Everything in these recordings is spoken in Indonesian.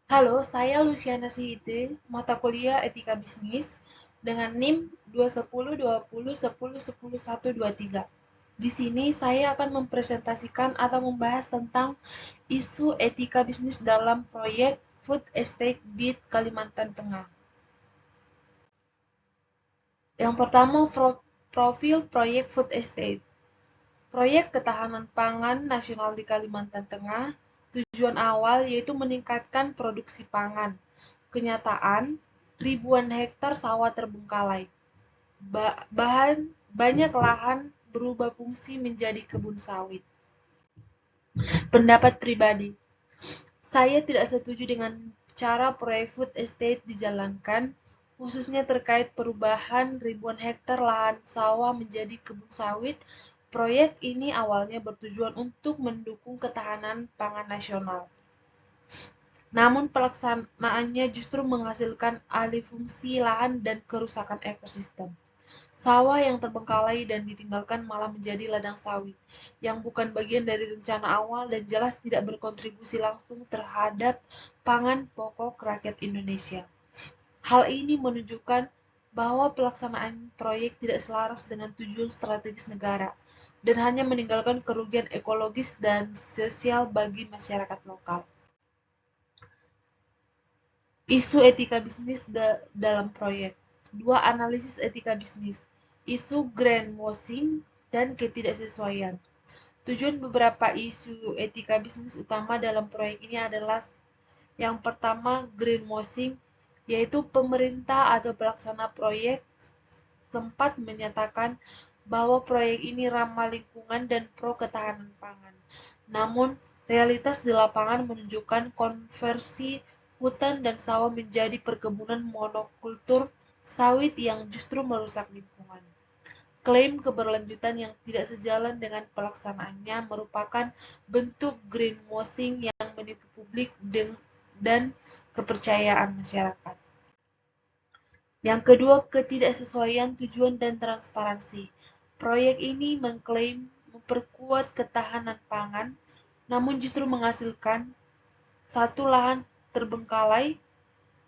Halo, saya Luciana Sihite, mata kuliah Etika Bisnis dengan NIM 21020101123. Di sini saya akan mempresentasikan atau membahas tentang isu etika bisnis dalam proyek food estate di Kalimantan Tengah. Yang pertama, profil proyek food estate. Proyek ketahanan pangan nasional di Kalimantan Tengah, tujuan awal yaitu meningkatkan produksi pangan. Kenyataan, ribuan hektar sawah terbengkalai. Banyak lahan berubah fungsi menjadi kebun sawit. Pendapat pribadi, saya tidak setuju dengan cara proyek food estate dijalankan, khususnya terkait perubahan ribuan hektar lahan sawah menjadi kebun sawit. Proyek ini awalnya bertujuan untuk mendukung ketahanan pangan nasional. Namun pelaksanaannya justru menghasilkan alih fungsi lahan dan kerusakan ekosistem. Sawah yang terbengkalai dan ditinggalkan malah menjadi ladang sawit, yang bukan bagian dari rencana awal dan jelas tidak berkontribusi langsung terhadap pangan pokok rakyat Indonesia. Hal ini menunjukkan bahwa pelaksanaan proyek tidak selaras dengan tujuan strategis negara, dan hanya meninggalkan kerugian ekologis dan sosial bagi masyarakat lokal. Isu etika bisnis dalam proyek. Dua analisis etika bisnis. Isu greenwashing dan ketidaksesuaian. Tujuan beberapa isu etika bisnis utama dalam proyek ini adalah yang pertama, greenwashing, yaitu pemerintah atau pelaksana proyek sempat menyatakan bahwa proyek ini ramah lingkungan dan pro ketahanan pangan. Namun, realitas di lapangan menunjukkan konversi hutan dan sawah menjadi perkebunan monokultur sawit yang justru merusak lingkungan. Klaim keberlanjutan yang tidak sejalan dengan pelaksanaannya merupakan bentuk greenwashing yang menipu publik dan kepercayaan masyarakat. Yang kedua, ketidaksesuaian tujuan dan transparansi. Proyek ini mengklaim memperkuat ketahanan pangan, namun justru menghasilkan satu, lahan terbengkalai,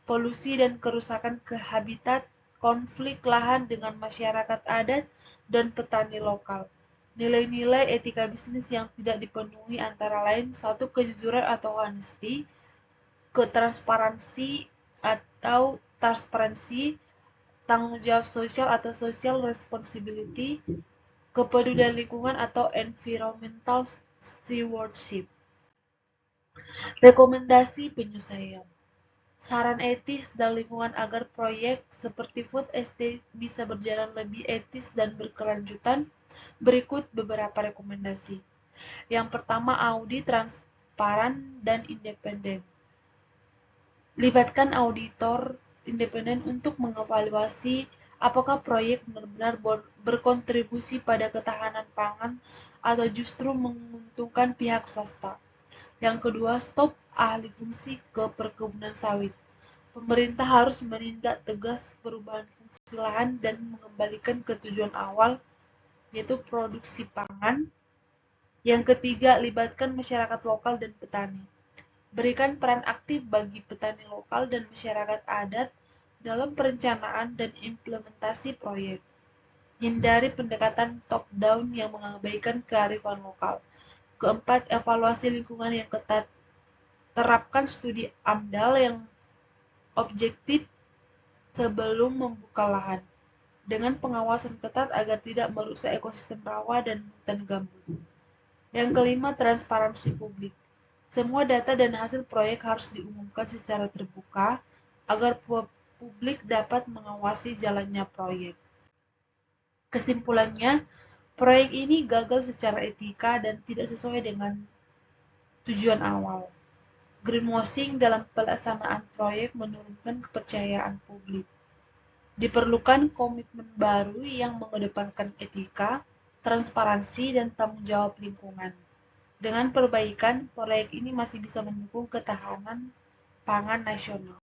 polusi dan kerusakan ke habitat, konflik lahan dengan masyarakat adat dan petani lokal. Nilai-nilai etika bisnis yang tidak dipenuhi antara lain satu, kejujuran atau honesty, transparansi, tanggung jawab sosial atau social responsibility, kepedulian lingkungan atau environmental stewardship. Rekomendasi penyelesaian. Saran etis dan lingkungan agar proyek seperti food estate bisa berjalan lebih etis dan berkelanjutan, berikut beberapa rekomendasi. Yang pertama, audit transparan dan independen. Libatkan auditor independen untuk mengevaluasi apakah proyek benar-benar berkontribusi pada ketahanan pangan atau justru menguntungkan pihak swasta. Yang kedua, stop alih fungsi ke perkebunan sawit. Pemerintah harus menindak tegas perubahan fungsi lahan dan mengembalikan ke tujuan awal, yaitu produksi pangan. Yang ketiga, libatkan masyarakat lokal dan petani. Berikan peran aktif bagi petani lokal dan masyarakat adat dalam perencanaan dan implementasi proyek. Hindari pendekatan top-down yang mengabaikan kearifan lokal. Keempat, evaluasi lingkungan yang ketat. Terapkan studi AMDAL yang objektif sebelum membuka lahan, dengan pengawasan ketat agar tidak merusak ekosistem rawa dan hutan gambut. Yang kelima, transparansi publik. Semua data dan hasil proyek harus diumumkan secara terbuka agar publik dapat mengawasi jalannya proyek. Kesimpulannya, proyek ini gagal secara etika dan tidak sesuai dengan tujuan awal. Greenwashing dalam pelaksanaan proyek menurunkan kepercayaan publik. Diperlukan komitmen baru yang mengedepankan etika, transparansi, dan tanggung jawab lingkungan. Dengan perbaikan, proyek ini masih bisa mendukung ketahanan pangan nasional.